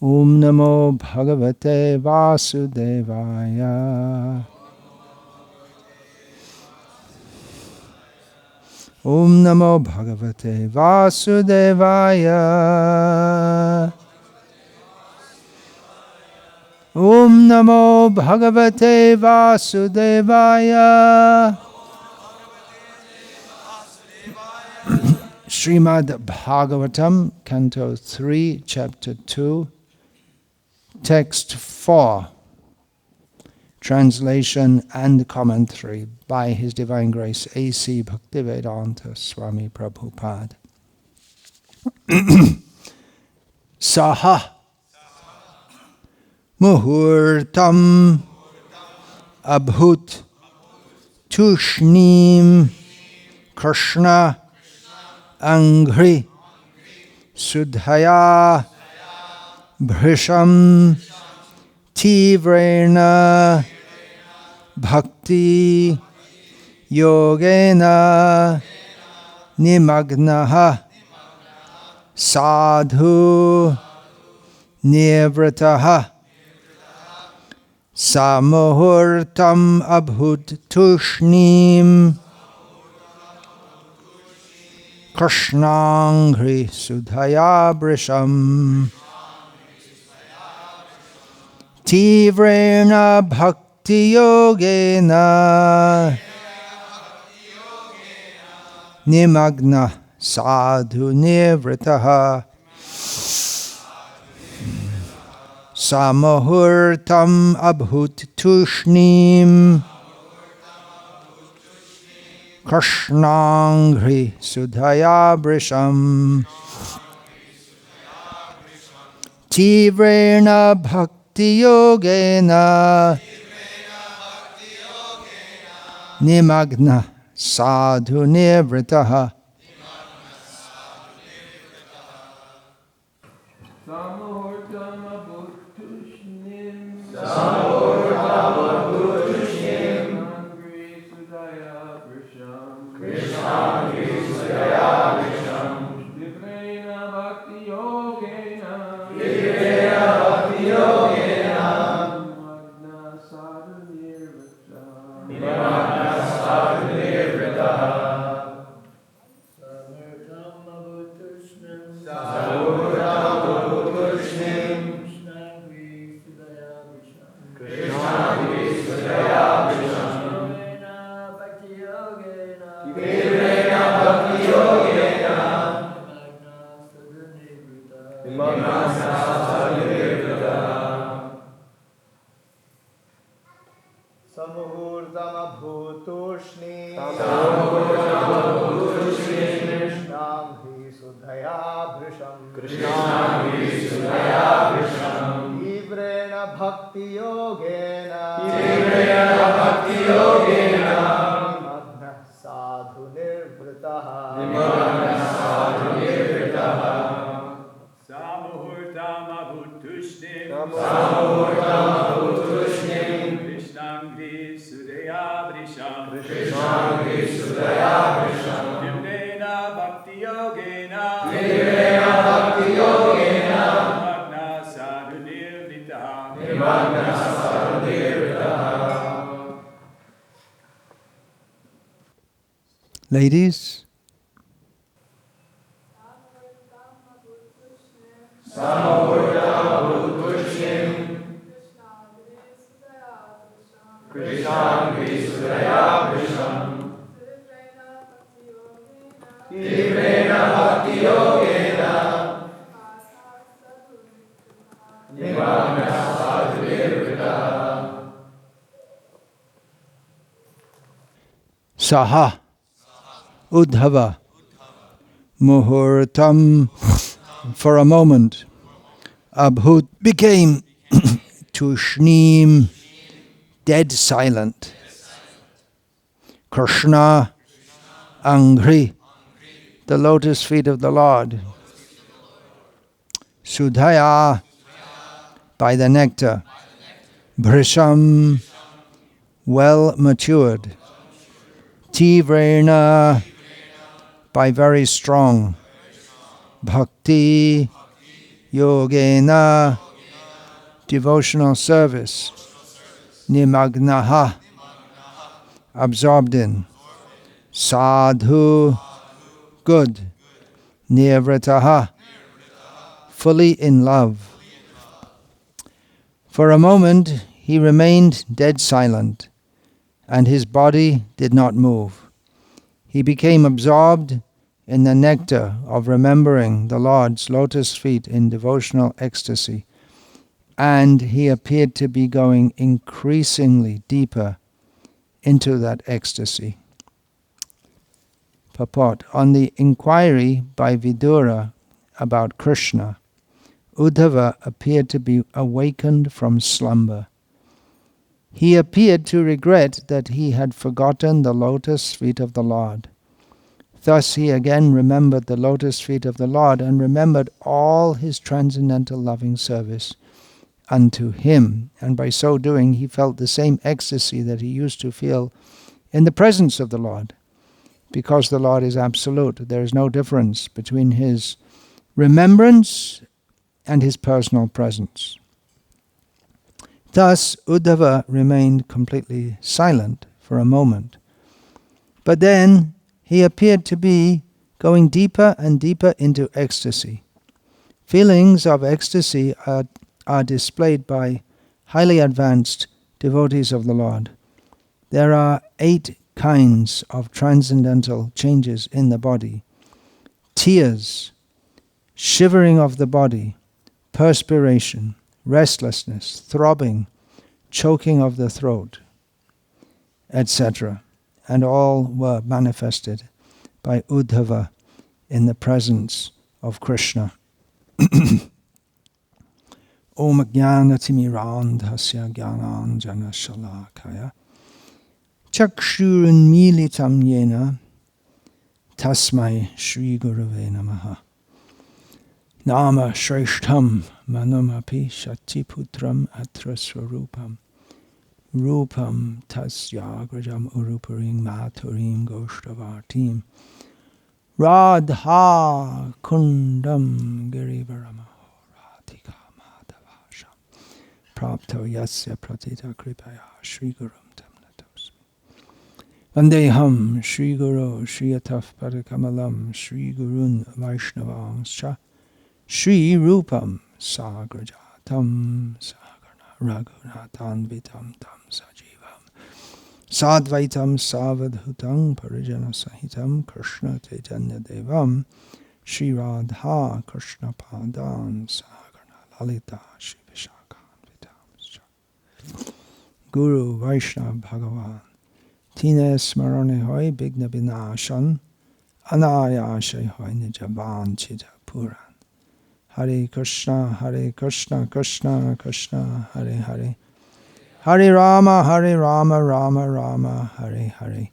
Om Namo Bhagavate Vasudevaya. Om Namo Bhagavate Vasudevaya. Om Namo Bhagavate Vasudevaya. Srimad Bhagavatam, Canto 3, Chapter 2, Text 4, Translation and Commentary by His Divine Grace A.C. Bhaktivedanta Swami Prabhupada. Saha Muhurtam Abhut Tushnim Krishna Angri Sudhaya Bhrisham Tivrena Bhakti Yogena Nimagnaha Sadhu Nivrataha Samuhurtam Abhut Tushnim Krishnangri Sudhaya Brisham Tivrena Bhakti Yogena Nimagna Sadhu Nivritaha Samahurtam Abhut Tushnim Krishnangri Sudhaya Brisham Tivrena Bhakti Yogena Nimagna Sadhu Nivritaha Ladies, Saha Uddhava Muhurtam, for a moment, Abhut became Tushnim, dead silent. Krishna Angri, the lotus feet of the Lord. Sudhaya, by the nectar. Brisham, well matured. Tivrena, by very strong. Bhakti Yogena, devotional service, nimagnaha, absorbed in, sadhu, good, nivrataha, fully in love. For a moment he remained dead silent, and his body did not move. He became absorbed in the nectar of remembering the Lord's lotus feet in devotional ecstasy, and he appeared to be going increasingly deeper into that ecstasy. Purport. On the inquiry by Vidura about Krishna, Uddhava appeared to be awakened from slumber. He appeared to regret that he had forgotten the lotus feet of the Lord. Thus he again remembered the lotus feet of the Lord and remembered all his transcendental loving service unto him. And by so doing, he felt the same ecstasy that he used to feel in the presence of the Lord. Because the Lord is absolute, there is no difference between his remembrance and his personal presence. Thus, Uddhava remained completely silent for a moment. But then he appeared to be going deeper and deeper into ecstasy. Feelings of ecstasy are displayed by highly advanced devotees of the Lord. There are 8 kinds of transcendental changes in the body: tears, shivering of the body, perspiration, restlessness, throbbing, choking of the throat, etc. And all were manifested by Uddhava in the presence of Krishna. Om Jnanatimmirandhasya Jnananjana Shalakaya Chakshurunmilitam Yena Tasmai Shri Gurave Namaha. Nama Shreshtham Manumapi Shatiputram Atra Swarupam Rupam Tasyagrajam Uruparing Maturim Goshtavartim Radha Kundam Girivarama Radhika Madhavasham Prapto Yasya Pratita Kripaya Shri Gurum Tamnatos Vandeham Shri Guru Shri Ataf Padakamalam Shri Gurun Vaishnavangscha Shri Rupam Sagrajatam Sagarna Raghunathan Vitam Tam Sajivam Sadvaitam Savadhutam Parijana Sahitam Krishna Chaitanya Devam Shri Radha Krishna Padan Sagarna Lalita Shri Vishakhan Vitam Guru Vaishnav Bhagavan Tine Smarane Hoy Bigna Binashan Anayashay Hoy Nijavan Chita Puran Hare Krishna, Krishna Krishna, Hare Hare. Hare Rama, Rama Rama, Hare Hare.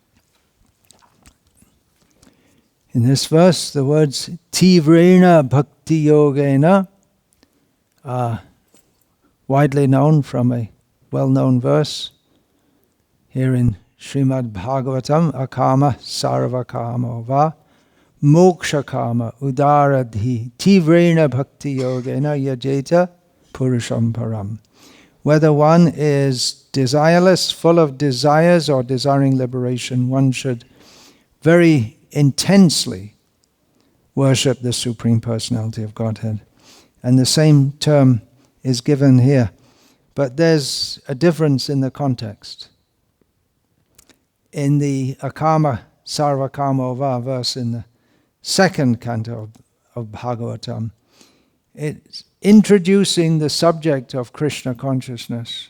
In this verse, the words Tivrena Bhakti Yogena are widely known from a well-known verse here in Srimad Bhagavatam, Akama Sarvakamo Va Moksha Kama Udaradhi Tivrena Bhakti Yogena Yajeta Purusham Param. Whether one is desireless, full of desires, or desiring liberation, one should very intensely worship the Supreme Personality of Godhead. And the same term is given here. But there's a difference in the context. In the Akama Sarvakamo Va verse in the second canto of Bhagavatam, it's introducing the subject of Krishna consciousness.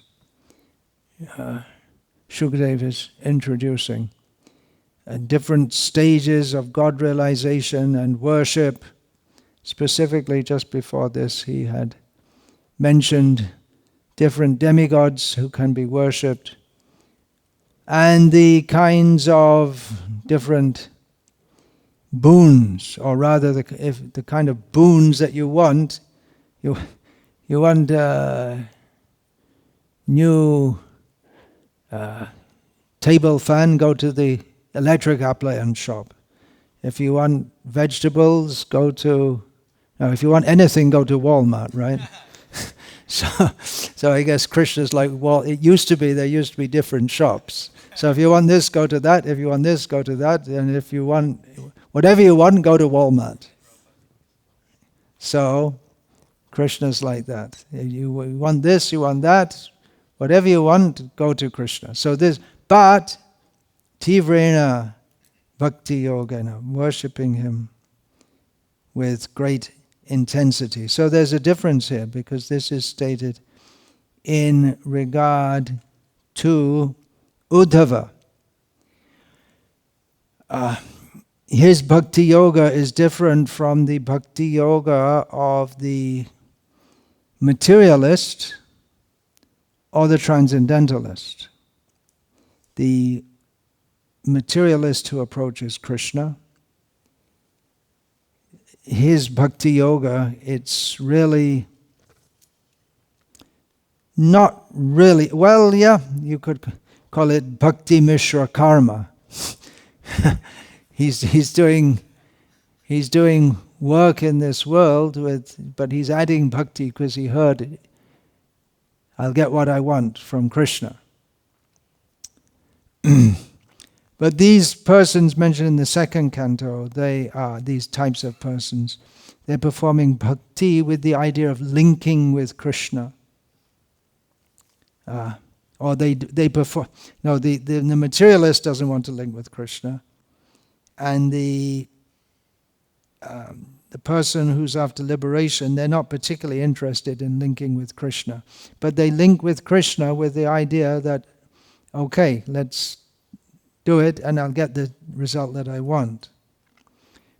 Shukadeva is introducing different stages of God realization and worship. Specifically, just before this, he had mentioned different demigods who can be worshipped and the kinds of different boons, or rather the kind of boons that you want. You want new table fan, go to the electric appliance shop. If you want vegetables, if you want anything, go to Walmart, right? So So I guess Krishna's like, well, there used to be different shops. So if you want this, go to that. If you want this, go to that. And if you want, whatever you want, go to Walmart. So Krishna's like that. You want this, you want that. Whatever you want, go to Krishna. So this, but Tivrena Bhakti Yogena, worshipping him with great intensity. So there's a difference here, because this is stated in regard to Uddhava. His Bhakti Yoga is different from the Bhakti Yoga of the materialist or the transcendentalist. The materialist who approaches Krishna, his Bhakti Yoga, it's really not really, well, yeah, you could call it Bhakti Mishra Karma. He's doing work in this world but he's adding bhakti because he heard, I'll get what I want from Krishna. But these persons mentioned in the second canto, they are these types of persons. They're performing bhakti with the idea of linking with Krishna. Or they perform. No, the materialist doesn't want to link with Krishna, and the person who's after liberation, they're not particularly interested in linking with Krishna, but they link with Krishna with the idea that, okay, let's do it, and I'll get the result that I want.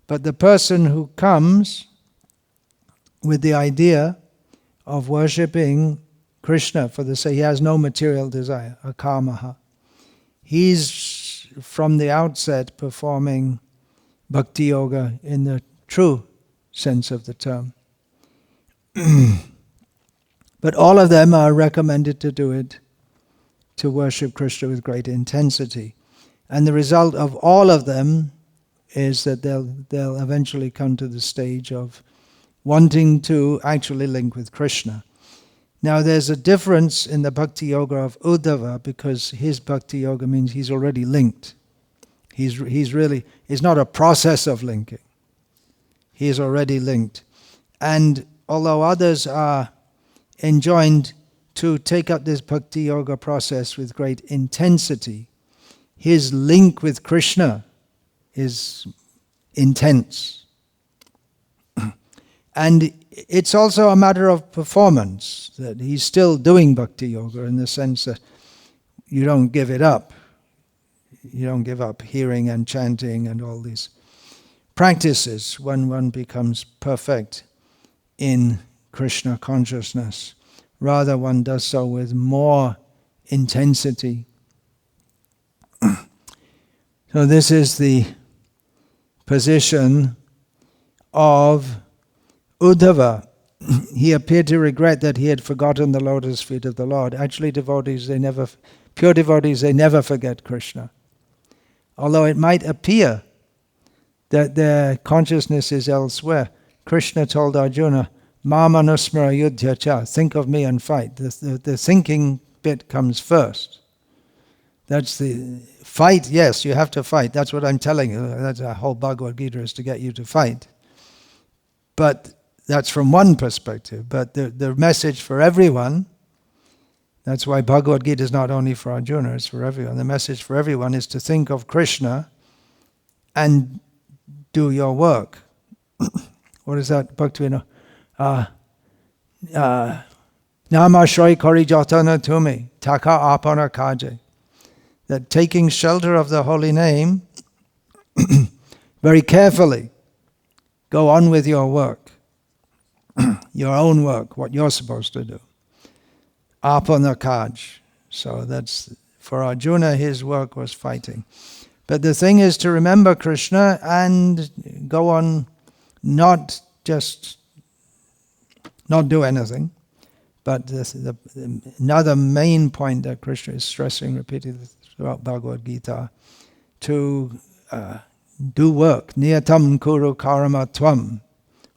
But the person who comes with the idea of worshipping Krishna for the sake, he has no material desire, akamaha. He's from the outset performing bhakti yoga in the true sense of the term. But all of them are recommended to do it, to worship Krishna with great intensity. And the result of all of them is that they'll eventually come to the stage of wanting to actually link with Krishna. Now there's a difference in the Bhakti Yoga of Uddhava, because his Bhakti Yoga means he's already linked. It's not a process of linking. He is already linked. And although others are enjoined to take up this Bhakti Yoga process with great intensity, his link with Krishna is intense. And it's also a matter of performance, that he's still doing Bhakti Yoga in the sense that you don't give it up. You don't give up hearing and chanting and all these practices when one becomes perfect in Krishna consciousness. Rather, one does so with more intensity. So this is the position of Uddhava. He appeared to regret that he had forgotten the lotus feet of the Lord. Actually, pure devotees, they never forget Krishna. Although it might appear that their consciousness is elsewhere. Krishna told Arjuna, Mama nusmara yudhya cha, think of me and fight. The thinking bit comes first. That's the fight, yes, you have to fight. That's what I'm telling you. That's a whole Bhagavad Gita, is to get you to fight. But that's from one perspective. But the message for everyone, that's why Bhagavad Gita is not only for Arjuna, it's for everyone. The message for everyone is to think of Krishna and do your work. What is that? Bhakti Namashoi kori jatana tumi, taka apana kaje. That taking shelter of the holy name, very carefully, go on with your work. Your own work, what you're supposed to do. Apana kaj. So that's, for Arjuna, his work was fighting. But the thing is to remember Krishna and go on, not do anything. But another main point that Krishna is stressing repeatedly throughout Bhagavad Gita, to do work. Niyatam kuru karma tvam.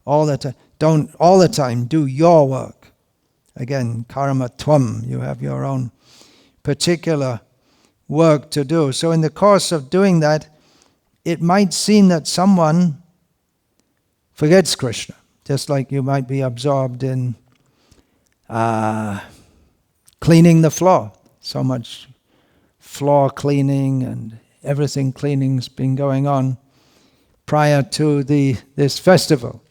All the time, do your work. Again, karma tvam, you have your own particular work to do. So in the course of doing that, it might seem that someone forgets Krishna, just like you might be absorbed in cleaning the floor. So much floor cleaning and everything cleaning's been going on prior to this festival.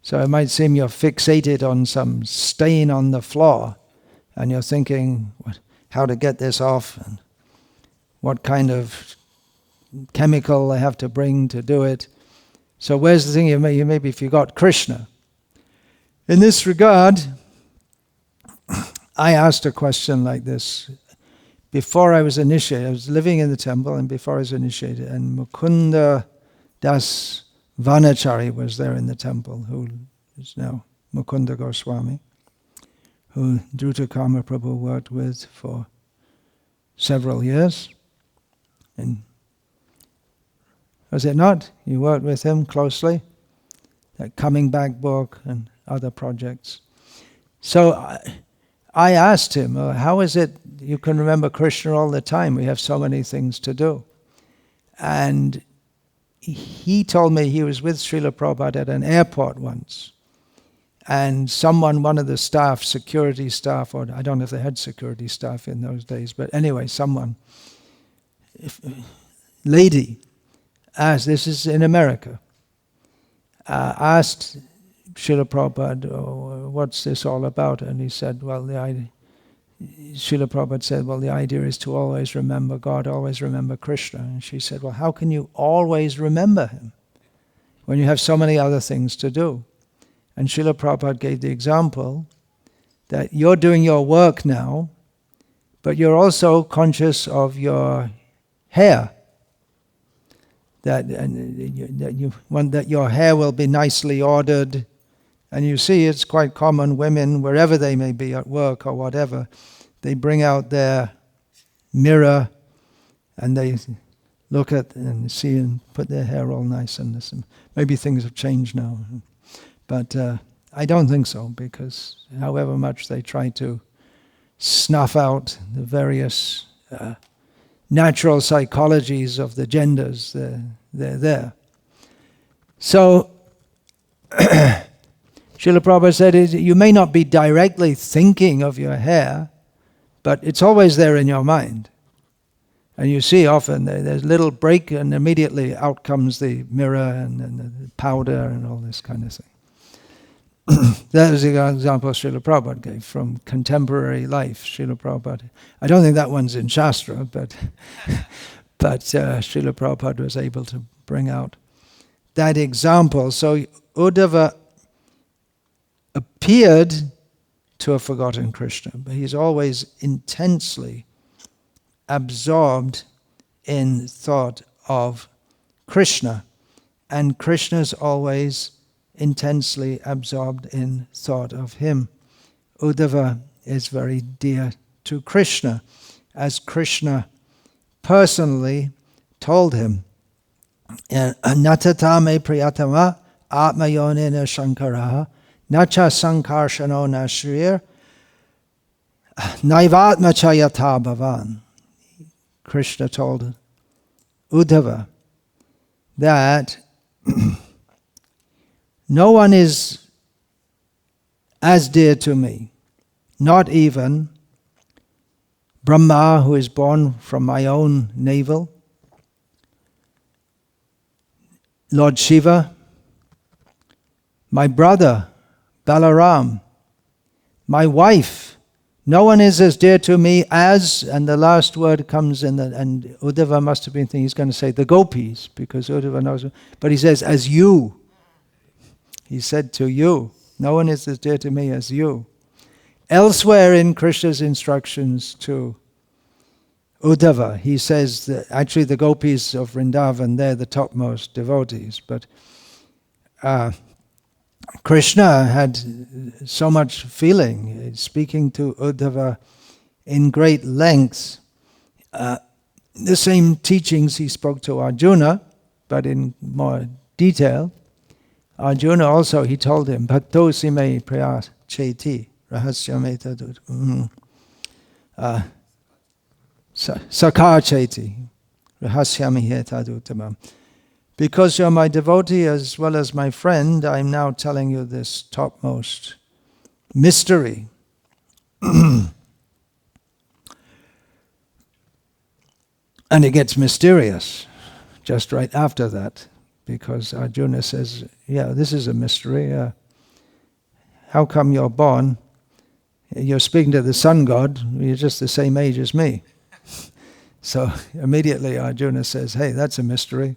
So it might seem you're fixated on some stain on the floor, and you're thinking how to get this off and what kind of chemical I have to bring to do it. So where's the thing? You maybe forgot Krishna. In this regard, I asked a question like this. Before I was initiated, I was living in the temple, and before I was initiated, and Mukunda Das Vanachari was there in the temple, who is now Mukunda Goswami, who Druta Kama Prabhu worked with for several years. And was it not? You worked with him closely, that Coming Back book and other projects. So I asked him, how is it you can remember Krishna all the time? We have so many things to do. And he told me he was with Srila Prabhupada at an airport once. And one of the staff, security staff, or I don't know if they had security staff in those days, but anyway, lady asked, this is in America, asked Srila Prabhupada, what's this all about? And he said, Srila Prabhupada said, the idea is to always remember God, always remember Krishna. And she said, how can you always remember him when you have so many other things to do? And Srila Prabhupada gave the example that you're doing your work now, but you're also conscious of your hair. That you want that your hair will be nicely ordered. And you see it's quite common, women, wherever they may be at work or whatever, they bring out their mirror and they look at and see and put their hair all nice and listen. Maybe things have changed now. But I don't think so, because however much they try to snuff out the various natural psychologies of the genders, they're there. So, Srila Prabhupada said, you may not be directly thinking of your hair, but it's always there in your mind. And you see often there's a little break and immediately out comes the mirror and the powder and all this kind of thing. That was the example Srila Prabhupada gave from contemporary life. Srila Prabhupada, I don't think that one's in Shastra, but Srila Prabhupada was able to bring out that example. So Uddhava appeared to have forgotten Krishna, but he's always intensely absorbed in thought of Krishna, and Krishna's always intensely absorbed in thought of him. Uddhava is very dear to Krishna, as Krishna personally told him, Natatame priyatama atmayonena shankaraha nacha sankarshano nashrir naivatmachayata bhavan. Krishna told Uddhava that no one is as dear to me, not even Brahma, who is born from my own navel, Lord Shiva, my brother Balaram, my wife. No one is as dear to me as, and the last word comes in, and Uddhava must have been thinking he's going to say the gopis, because Uddhava knows, but he says, as you. He said to you, no one is as dear to me as you. Elsewhere in Krishna's instructions to Uddhava, he says that actually the gopis of Vrindavan, they're the topmost devotees, but Krishna had so much feeling, speaking to Uddhava in great length. The same teachings he spoke to Arjuna, but in more detail. Arjuna also, he told him, Bhaktosi me prayas cheti. Rahasyam etad Sakacheti. Rahasyami etad uttamam. Because you're my devotee as well as my friend, I'm now telling you this topmost mystery. And it gets mysterious just right after that, because Arjuna says, yeah, this is a mystery. How come you're born? You're speaking to the sun god, you're just the same age as me. So immediately Arjuna says, hey, that's a mystery.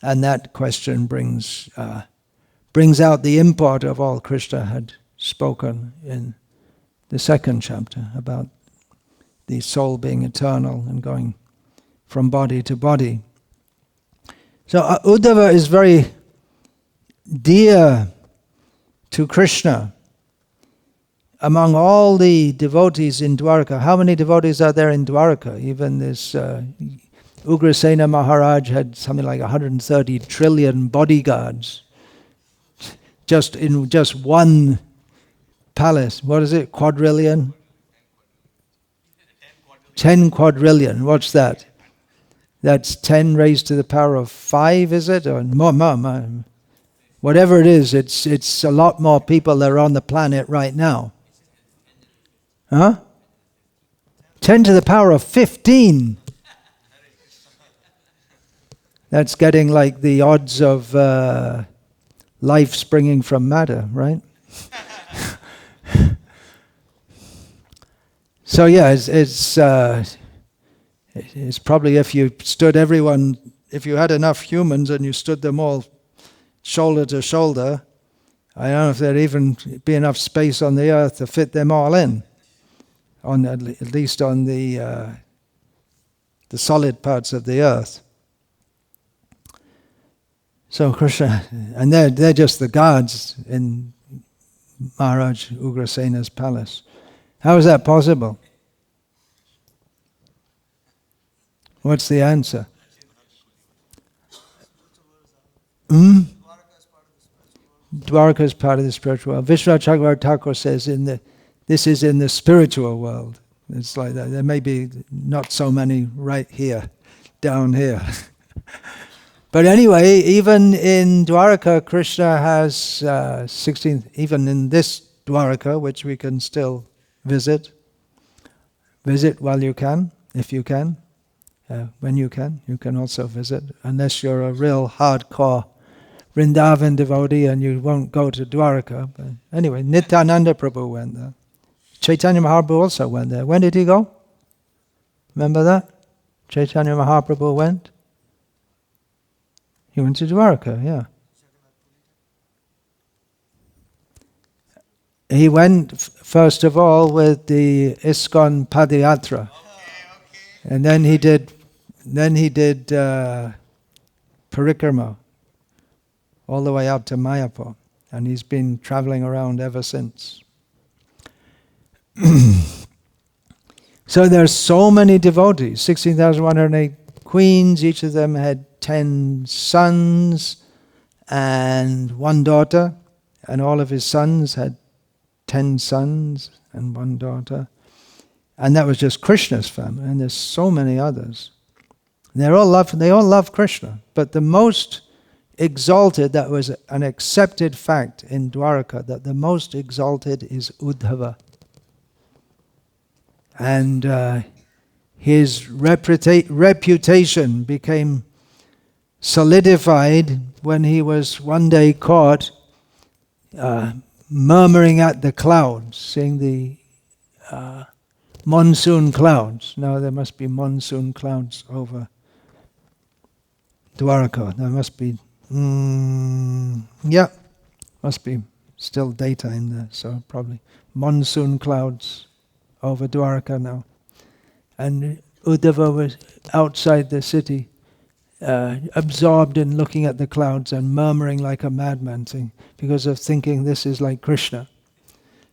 And that question brings out the import of all Krishna had spoken in the second chapter about the soul being eternal and going from body to body. So Uddhava is very dear to Krishna. Among all the devotees in Dwarka, how many devotees are there in Dwarka? Even this Ugrasena Maharaj had something like 130 trillion bodyguards just in just one palace. What is it? Quadrillion? 10 quadrillion. What's that? That's 10 raised to the power of 5, is it? Or more. Whatever it is, it's a lot more people that are on the planet right now. Huh? 10 to the power of 15. That's getting like the odds of life springing from matter, right? So yeah, it's probably if you stood everyone, if you had enough humans and you stood them all shoulder to shoulder, I don't know if there'd even be enough space on the earth to fit them all in, at least on the solid parts of the earth. So Krishna, and they're just the guards in Maharaj Ugrasena's palace. How is that possible? What's the answer? Dwarka is part of the spiritual world. Vishwanath Chakravarti Thakur says this is in the spiritual world. It's like that. There may be not so many right here, down here. But anyway, even in Dwarka, Krishna has 16, even in this Dwarka, which we can still visit while you can, if you can. When you can also visit, unless you're a real hardcore Vrindavan devotee and you won't go to Dwarka. But anyway, Nityananda Prabhu went there. Chaitanya Mahaprabhu also went there. When did he go? Remember that? Chaitanya Mahaprabhu went? He went to Dwarka, yeah. He went, first of all, with the ISKCON Padayatra. And then he did Parikrama all the way up to Mayapur, and he's been traveling around ever since. So there's so many devotees, 16,108 queens, each of them had 10 sons and 1 daughter, and all of his sons had 10 sons and 1 daughter. And that was just Krishna's family, and there's so many others. They all love Krishna, but the most exalted, that was an accepted fact in Dwarka, that the most exalted is Uddhava. And his reputation became solidified when he was one day caught murmuring at the clouds, seeing the monsoon clouds. Now there must be monsoon clouds over Dwarka. There must be, must be still daytime there, so probably monsoon clouds over Dwarka now. And Uddhava was outside the city, absorbed in looking at the clouds and murmuring like a madman, because of thinking this is like Krishna.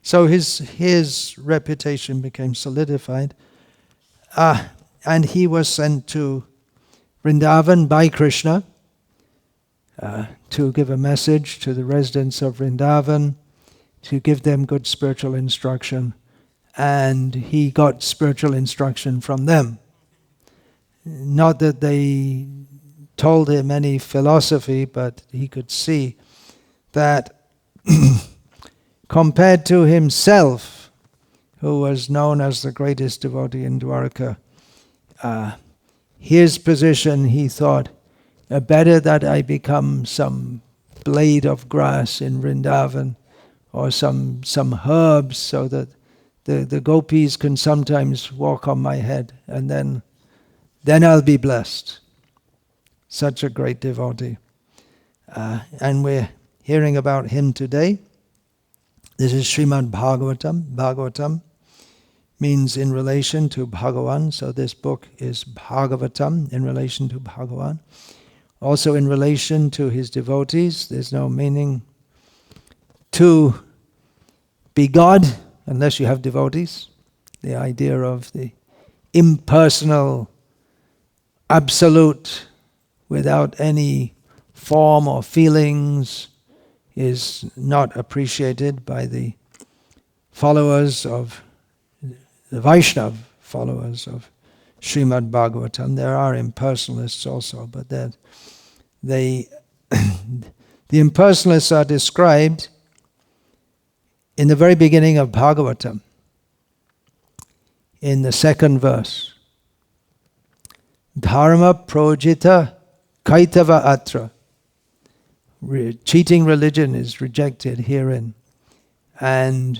So his reputation became solidified, and he was sent to Vrindavan by Krishna. to give a message to the residents of Vrindavan, to give them good spiritual instruction, and he got spiritual instruction from them. Not that they told him any philosophy, but he could see that compared to himself, who was known as the greatest devotee in Dwarka, his position, he thought, better that I become some blade of grass in Vrindavan, or some herbs, so that the gopis can sometimes walk on my head, and then I'll be blessed. Such a great devotee. And we're hearing about him today. This is Srimad Bhagavatam. Bhagavatam means in relation to Bhagavan, so this book is Bhagavatam, in relation to Bhagavan. Also in relation to his devotees. There's no meaning to be God unless you have devotees. The idea of the impersonal, absolute, without any form or feelings, is not appreciated by the followers of the Vaishnava followers of Srimad Bhagavatam. There are impersonalists also, but the impersonalists are described in the very beginning of Bhagavatam, in the second verse. Dharma projita kaitava atra. Cheating religion is rejected herein. And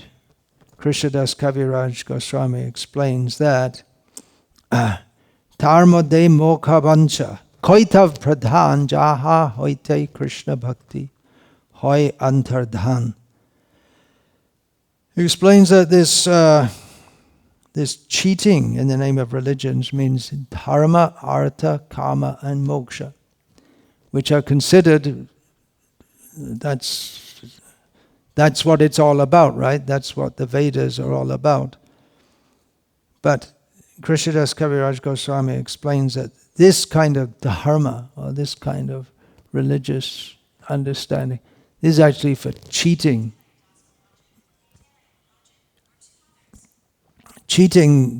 Krishnadas Kaviraj Goswami explains that Dharma de mokha vancha kaitav pradhan jaha hoite Krishna bhakti hoy antardhan. He explains that this cheating in the name of religions means dharma, artha, kama, and moksha, which are considered, that's what it's all about, right? That's what the Vedas are all about. But Krishnadas Kaviraj Goswami explains that this kind of dharma, or this kind of religious understanding, is actually for cheating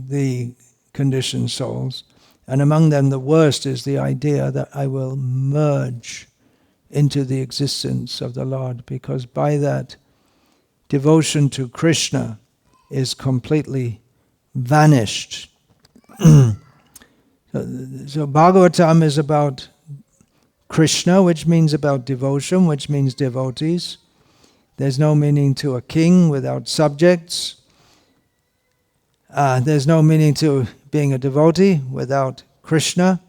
the conditioned souls. And among them the worst is the idea that I will merge into the existence of the Lord, because by that devotion to Krishna is completely vanished. So Bhagavatam is about Krishna, which means about devotion, which means devotees. There's no meaning to a king without subjects. There's no meaning to being a devotee without Krishna.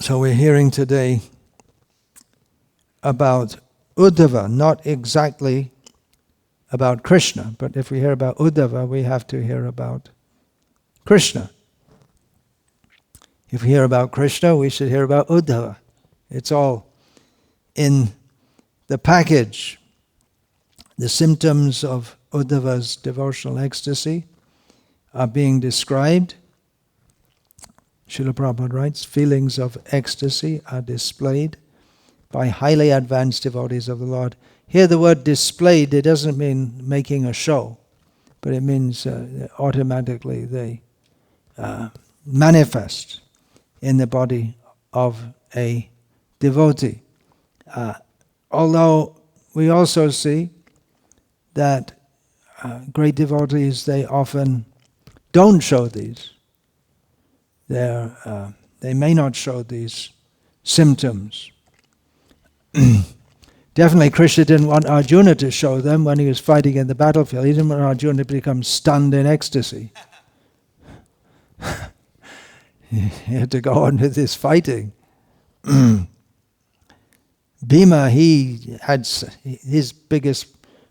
So we're hearing today about Uddhava, not exactly about Krishna, but if we hear about Uddhava, we have to hear about Krishna. If we hear about Krishna, we should hear about Uddhava. It's all in the package. The symptoms of Uddhava's devotional ecstasy are being described. Srila Prabhupada writes, feelings of ecstasy are displayed by highly advanced devotees of the Lord. Here the word displayed, it doesn't mean making a show, but it means automatically they manifest in the body of a devotee. Although we also see that great devotees, they often don't show these. They may not show these symptoms. Definitely Krishna didn't want Arjuna to show them when he was fighting in the battlefield. He didn't want Arjuna to become stunned in ecstasy. He had to go on with his fighting. Bhima, he had his biggest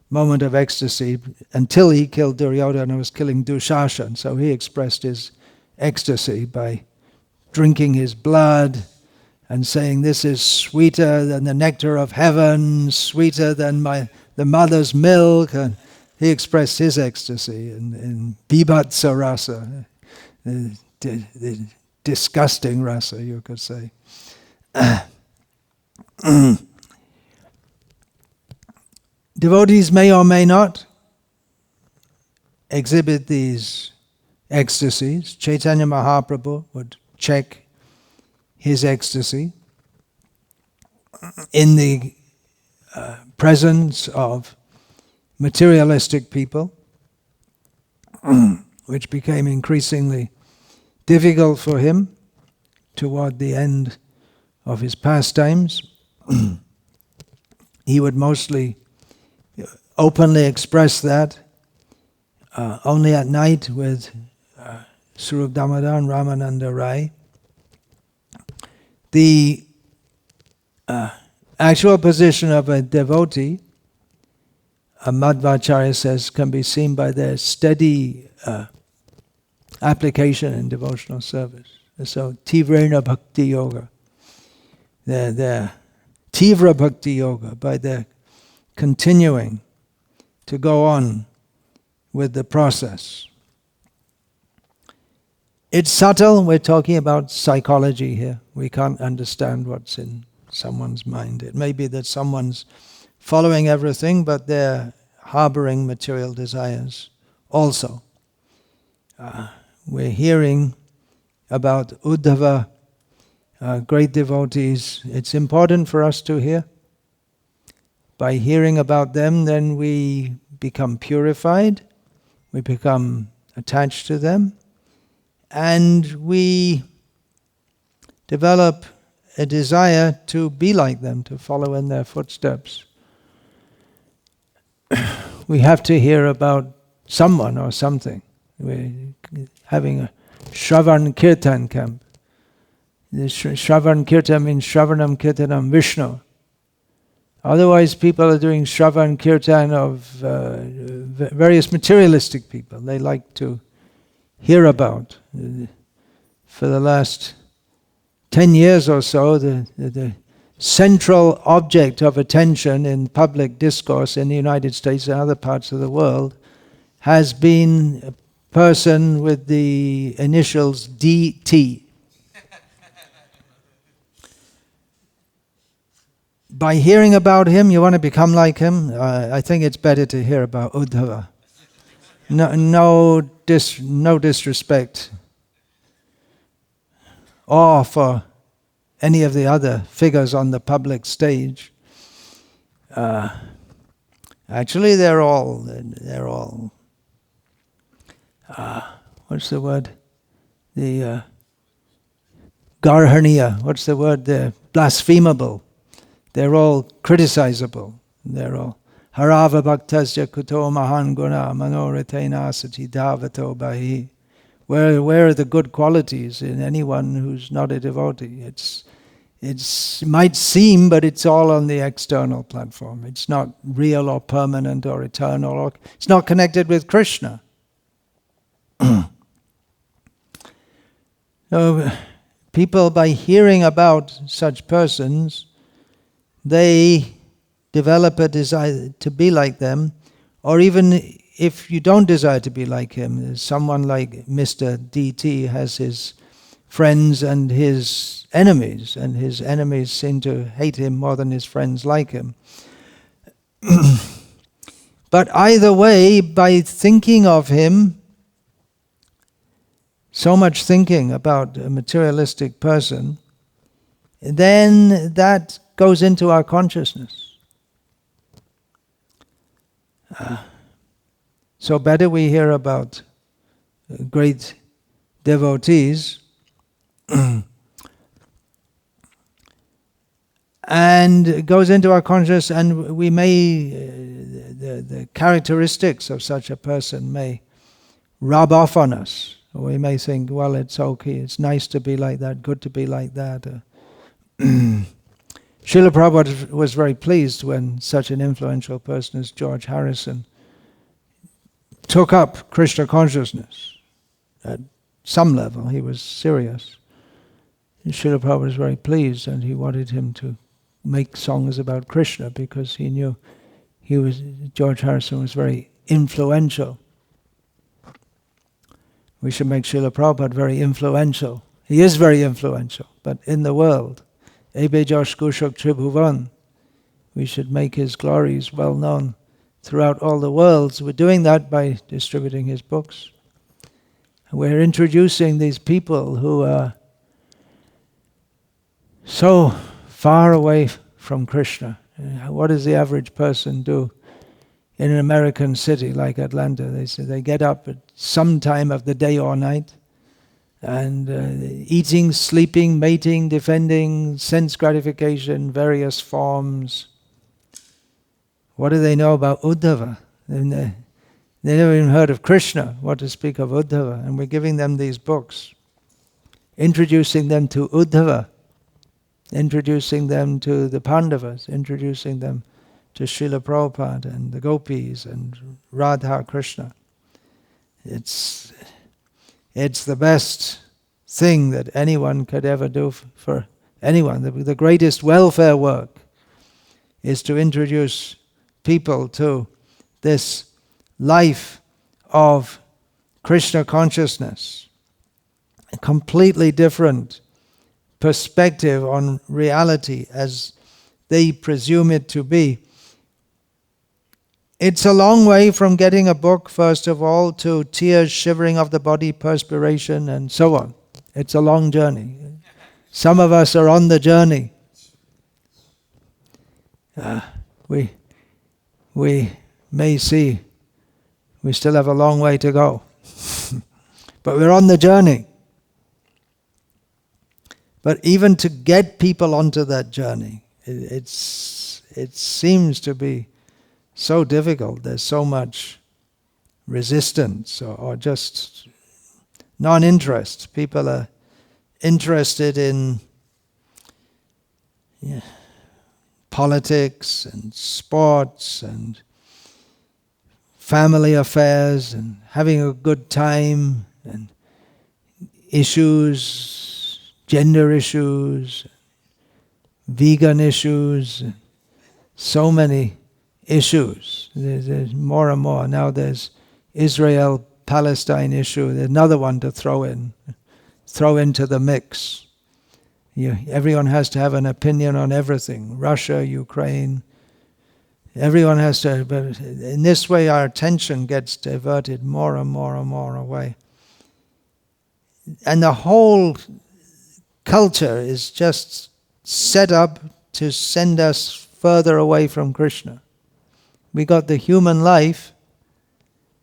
moment of ecstasy until he killed Duryodhana and was killing Dushashan. So he expressed his ecstasy by drinking his blood and saying, this is sweeter than the nectar of heaven, sweeter than the mother's milk. And he expressed his ecstasy in Bibhatsa Rasa, the disgusting rasa, you could say. Devotees may or may not exhibit these ecstasies. Chaitanya Mahaprabhu would check his ecstasy in the presence of materialistic people, which became increasingly difficult for him toward the end of his pastimes. He would mostly openly express that only at night with Swarup Damodar and Ramananda Rai. The actual position of a devotee, a Madhvacharya says, can be seen by their steady application in devotional service. So, Tivrena Bhakti Yoga, their Tivra Bhakti Yoga, by their continuing to go on with the process. It's subtle, we're talking about psychology here. We can't understand what's in someone's mind. It may be that someone's following everything, but they're harboring material desires also. We're hearing about Uddhava, great devotees. It's important for us to hear. By hearing about them, then we become purified, we become attached to them, and we develop a desire to be like them, to follow in their footsteps. We have to hear about someone or something. We're having a Shravan Kirtan camp. The Shravan Kirtan means Shravanam Kirtanam Vishnu. Otherwise, people are doing Shravan Kirtan of various materialistic people. They like to hear about. For the last 10 years or so, the central object of attention in public discourse in the United States and other parts of the world has been a person with the initials DT. By hearing about him, you want to become like him? I think it's better to hear about Uddhava. No disrespect or for any of the other figures on the public stage. Actually, they're all what's the word? The garhaniya. What's the word? They're blasphemable. They're all criticizable. They're all harava bhaktasya kuto mahan guna manoritena asati dhavato bahi. Where are the good qualities in anyone who's not a devotee? It might seem, but it's all on the external platform. It's not real or permanent or eternal. Or it's not connected with Krishna. So people, by hearing about such persons, they develop a desire to be like them, or even if you don't desire to be like him, someone like Mr. DT has his friends and his enemies seem to hate him more than his friends like him. But either way, by thinking of him, so much thinking about a materialistic person, then that goes into our consciousness. So better we hear about great devotees and it goes into our consciousness, and we may, the characteristics of such a person may rub off on us. Or we may think, well, it's okay, it's nice to be like that, good to be like that. Srila Prabhupada was very pleased when such an influential person as George Harrison took up Krishna consciousness. At some level, he was serious. And Srila Prabhupada was very pleased, and he wanted him to make songs about Krishna because he knew George Harrison was very influential. We should make Srila Prabhupada very influential He is very influential, but in the world, Ebe Josh Kushok Tribhuvan, we should make his glories well known throughout all the worlds. We're doing that by distributing his books. We're introducing these people who are so far away from Krishna. What does the average person do in an American city like Atlanta? They say they get up at some time of the day or night and eating, sleeping, mating, defending, sense gratification, various forms. What do they know about Uddhava? They never even heard of Krishna, what to speak of Uddhava. And we're giving them these books, introducing them to Uddhava, introducing them to the Pandavas, introducing them to Srila Prabhupada and the gopis and Radha Krishna. It's the best thing that anyone could ever do for anyone. The greatest welfare work is to introduce people to this life of Krishna consciousness, a completely different perspective on reality as they presume it to be. It's a long way from getting a book, first of all, to tears, shivering of the body, perspiration, and so on. It's a long journey. Some of us are on the journey. We may see we still have a long way to go. But we're on the journey. But even to get people onto that journey, it seems to be so difficult. There's so much resistance or just non-interest. People are interested in politics and sports and family affairs and having a good time and issues, gender issues, vegan issues, so many issues. There's more and more. Now there's Israel-Palestine issue. There's another one to throw into the mix. Everyone has to have an opinion on everything. Russia, Ukraine. Everyone has to, but in this way our attention gets diverted more and more and more away. And the whole culture is just set up to send us further away from Krishna. We got the human life,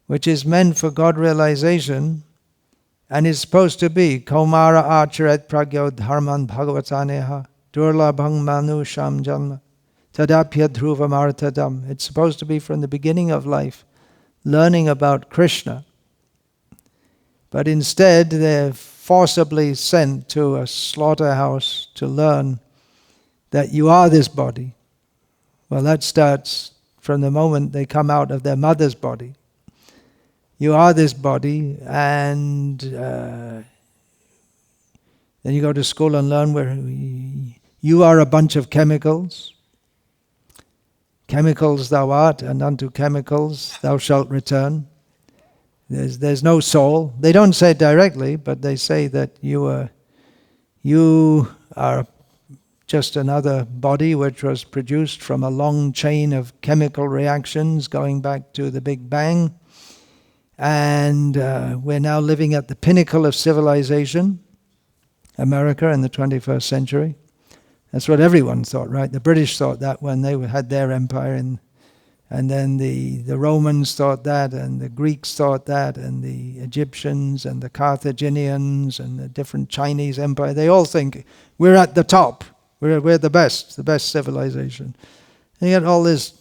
which is meant for God realization, and is supposed to be Kaumara Acharet Pragyo Dharman Bhagavataneha Durlabhang Manusham Janma Tadapya Dhruvam Artadam. It's supposed to be from the beginning of life, learning about Krishna. But instead, they're forcibly sent to a slaughterhouse to learn that you are this body. Well, that starts from the moment they come out of their mother's body. You are this body, and then you go to school and learn where you are a bunch of chemicals. Chemicals thou art, and unto chemicals thou shalt return. There's no soul. They don't say it directly, but they say that you are just another body which was produced from a long chain of chemical reactions going back to the Big Bang. And we're now living at the pinnacle of civilization, America in the 21st century. That's what everyone thought, right? The British thought that when they had their empire, and then the Romans thought that, and the Greeks thought that, and the Egyptians and the Carthaginians and the different Chinese empire. They all think we're at the top. We're the best civilization. And you get all this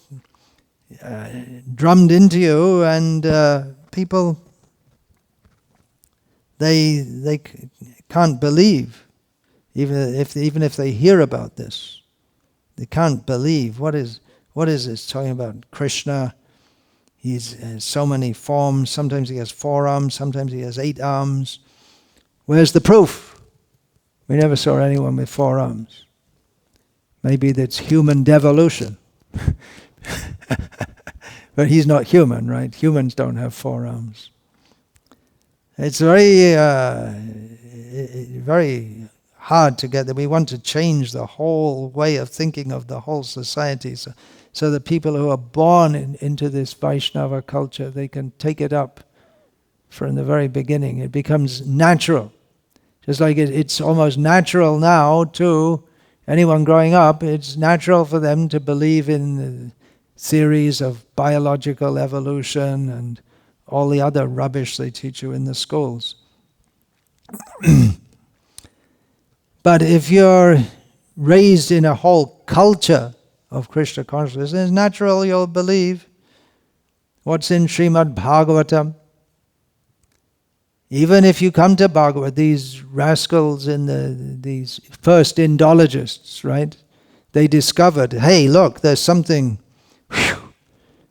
drummed into you, and people, they can't believe. Even if they hear about this, they can't believe. What is this talking about? Krishna, he has so many forms. Sometimes he has 4 arms, sometimes he has 8 arms. Where's the proof? We never saw anyone with 4 arms. Maybe that's human devolution. But he's not human, right? Humans don't have 4 arms. It's very very hard to get there. We want to change the whole way of thinking of the whole society, so that people who are born into this Vaishnava culture, they can take it up from the very beginning. It becomes natural. Just like it's almost natural now to anyone growing up, it's natural for them to believe in the theories of biological evolution and all the other rubbish they teach you in the schools. But if you're raised in a whole culture of Krishna consciousness, it's natural you'll believe what's in Srimad Bhagavatam. Even if you come to Bhagavad, these rascals these first Indologists, right? They discovered, hey, look, there's something,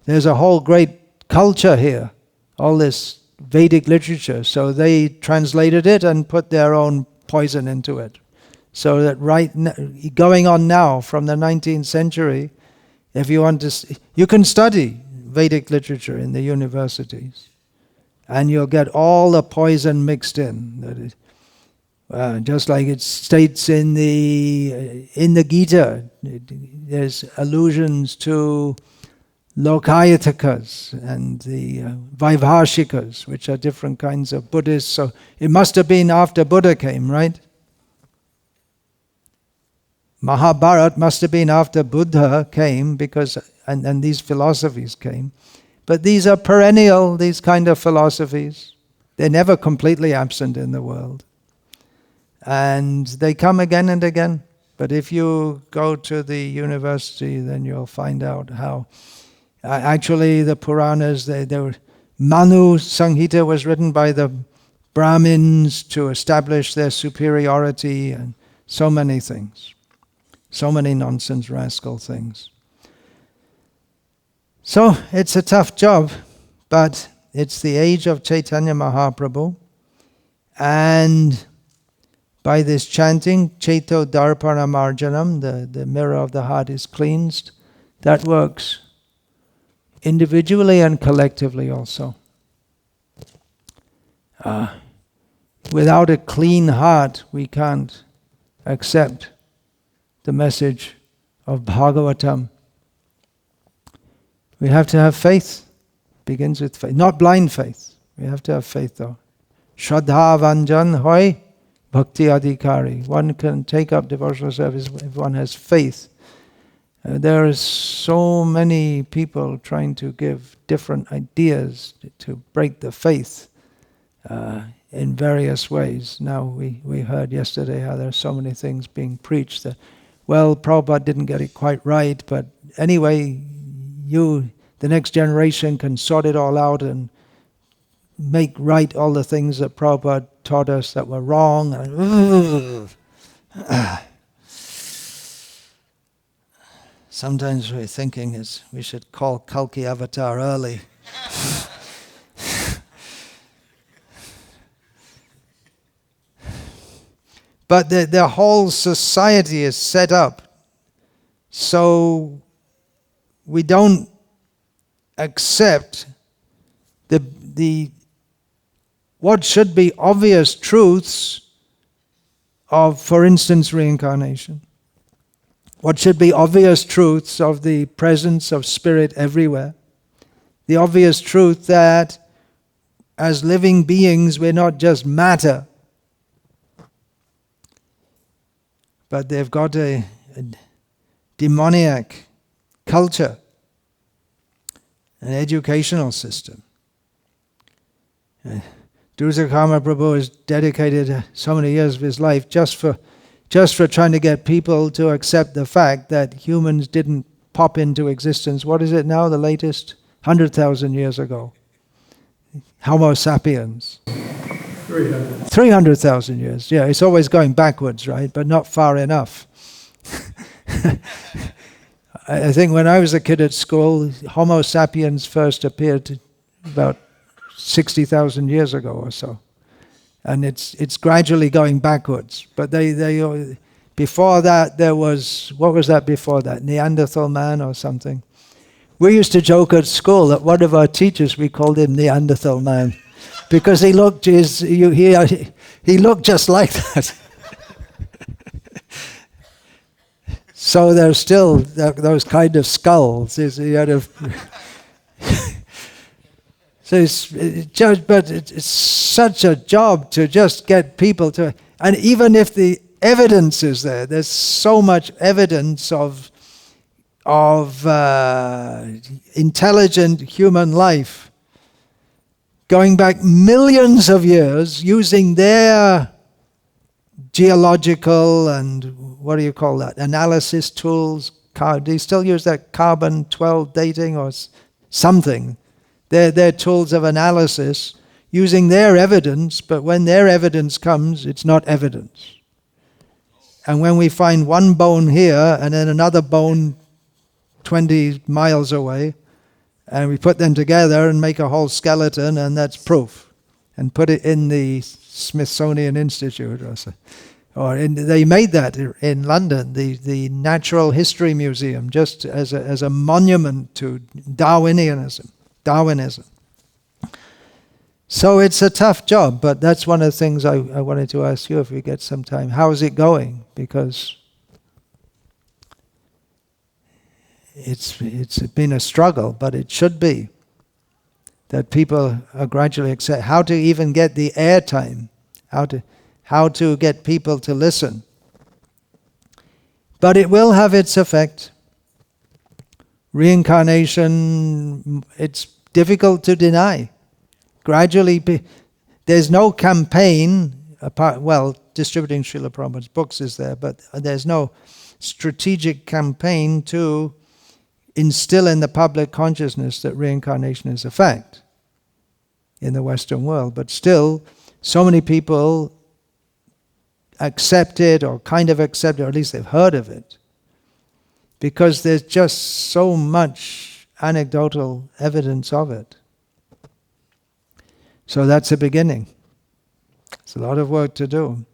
there's a whole great culture here, all this Vedic literature. So they translated it and put their own poison into it. So that going on now from the 19th century, if you want to, you can study Vedic literature in the universities, and you'll get all the poison mixed in. That is, just like it states in the Gita, there's allusions to Lokayatikas and the Vaibhashikas, which are different kinds of Buddhists. So it must have been after Buddha came, right? Mahabharata must have been after Buddha came, because and these philosophies came. But these are perennial, these kind of philosophies. They're never completely absent in the world. And they come again and again. But if you go to the university, then you'll find out how actually the Puranas, they were, Manu Samhita was written by the Brahmins to establish their superiority, and so many things. So many nonsense rascal things. So it's a tough job, but it's the age of Chaitanya Mahaprabhu, and by this chanting, Chaito Darpana Marjanam, the mirror of the heart is cleansed. That works individually and collectively also. Without a clean heart, we can't accept the message of Bhagavatam. We have to have faith. Begins with faith. Not blind faith. We have to have faith though. Shraddha Vanjan Hoy Bhakti Adhikari. One can take up devotional service if one has faith. There are so many people trying to give different ideas to break the faith in various ways. Now we heard yesterday how there are so many things being preached that, well, Prabhupada didn't get it quite right, but anyway, the next generation can sort it all out and make right all the things that Prabhupada taught us that were wrong. Sometimes we're thinking we should call Kalki Avatar early. But the whole society is set up so we don't accept the what should be obvious truths of, for instance, reincarnation. What should be obvious truths of the presence of spirit everywhere. The obvious truth that as living beings we're not just matter, but they've got a demoniac culture, an educational system. Dursakarma Prabhu has dedicated so many years of his life just for trying to get people to accept the fact that humans didn't pop into existence. What is it now, the latest? 100,000 years ago. Homo sapiens. 300,000 years. Yeah, it's always going backwards, right? But not far enough. I think when I was a kid at school, Homo sapiens first appeared about 60,000 years ago or so. And it's gradually going backwards. But they before that there was, what was that before that? Neanderthal man or something. We used to joke at school that one of our teachers, we called him Neanderthal man. because he looked he looked just like that. So there's still those kind of skulls. But it's such a job to just get people to, and even if the evidence is there, there's so much evidence of intelligent human life going back millions of years using their geological and analysis tools. Do you still use that carbon-12 dating or something? They're tools of analysis using their evidence, but when their evidence comes, it's not evidence. And when we find one bone here and then another bone 20 miles away, and we put them together and make a whole skeleton, and that's proof, and put it in the Smithsonian Institute they made that in London, the Natural History Museum, just as a monument to Darwinism. So it's a tough job, but that's one of the things I wanted to ask you if we get some time. How is it going? Because it's been a struggle, but it should be that people are gradually accept how to even get the airtime, how to get people to listen. But it will have its effect. Reincarnation, it's difficult to deny. Gradually, there's no campaign, distributing Srila Prabhupada's books is there, but there's no strategic campaign to instill in the public consciousness that reincarnation is a fact in the Western world. But still, so many people accept it, or kind of accept it, or at least they've heard of it, because there's just so much anecdotal evidence of it. So that's a beginning. It's a lot of work to do.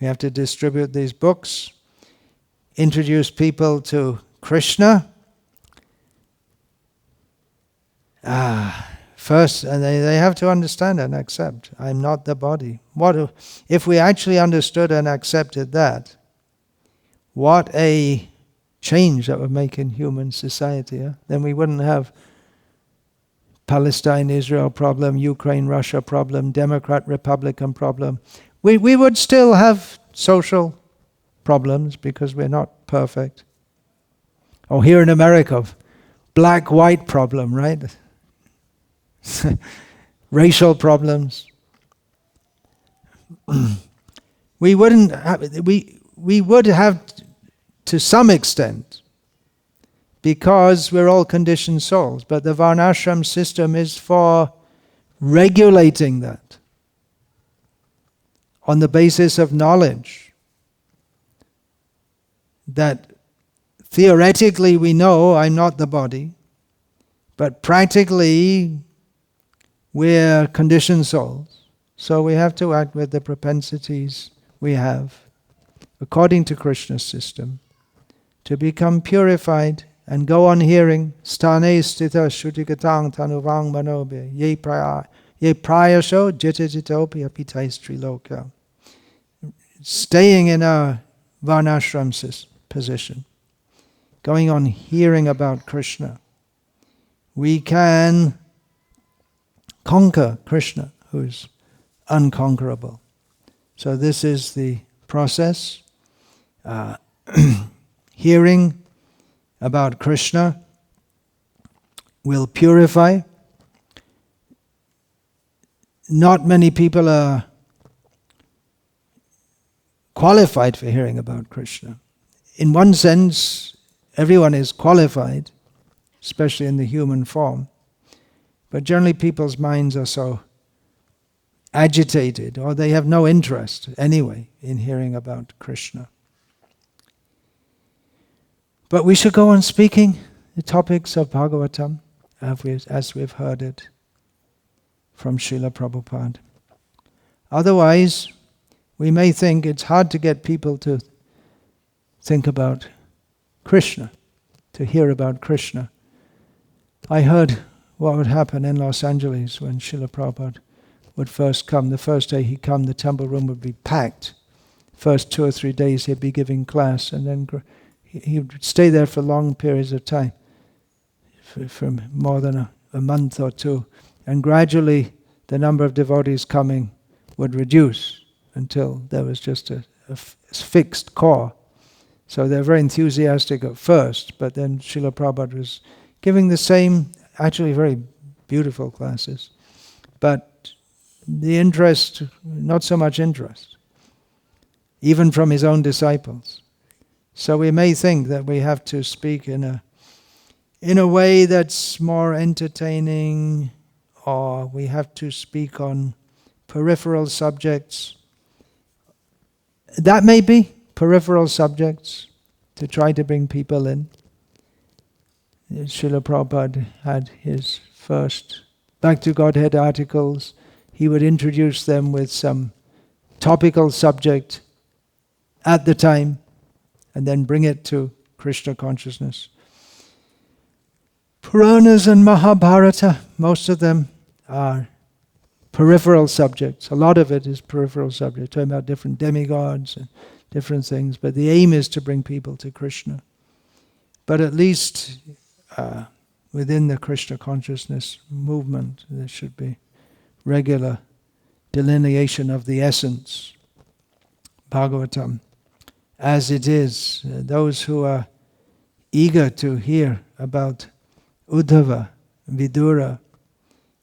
We have to distribute these books, introduce people to Krishna. First, and they have to understand and accept, I'm not the body. If we actually understood and accepted that, what a change that would make in human society. Then we wouldn't have Palestine-Israel problem, Ukraine-Russia problem, Democrat-Republican problem. We would still have social problems because we're not perfect. Or here in America, black-white problem, right? Racial problems. We would have to some extent, because we're all conditioned souls. But the Varnashram system is for regulating that on the basis of knowledge. That theoretically we know I'm not the body, but practically we're conditioned souls. So we have to act with the propensities we have, according to Krishna's system, to become purified and go on hearing stane stita shrutikatang tanuvang manobe ye prayasho jitititopi apitaistri loka. Staying in our varnashram position, going on hearing about Krishna, we can conquer Krishna, who's unconquerable. So this is the process. Hearing about Krishna will purify. Not many people are qualified for hearing about Krishna. In one sense, everyone is qualified, especially in the human form. But generally people's minds are so agitated, or they have no interest anyway in hearing about Krishna. But we should go on speaking the topics of Bhagavatam as we've heard it from Srila Prabhupada. Otherwise, we may think it's hard to get people to think about Krishna, to hear about Krishna. I heard what would happen in Los Angeles when Srila Prabhupada would first come. The first day he'd come, the temple room would be packed. First 2 or 3 days he'd be giving class, and then he would stay there for long periods of time, for more than a month or two. And gradually the number of devotees coming would reduce until there was just a fixed core. So they're very enthusiastic at first, but then Srila Prabhupada was giving the same, actually very beautiful classes. But the interest, not so much interest, even from his own disciples. So we may think that we have to speak in a way that's more entertaining, or we have to speak on peripheral subjects. That may be peripheral subjects to try to bring people in. Srila Prabhupada had his first Back to Godhead articles. He would introduce them with some topical subject at the time and then bring it to Krishna consciousness. Puranas and Mahabharata, most of them are peripheral subjects. A lot of it is peripheral subjects, talking about different demigods and different things, but the aim is to bring people to Krishna. But at least within the Krishna consciousness movement, there should be regular delineation of the essence, Bhagavatam, as it is. Those who are eager to hear about Uddhava, Vidura,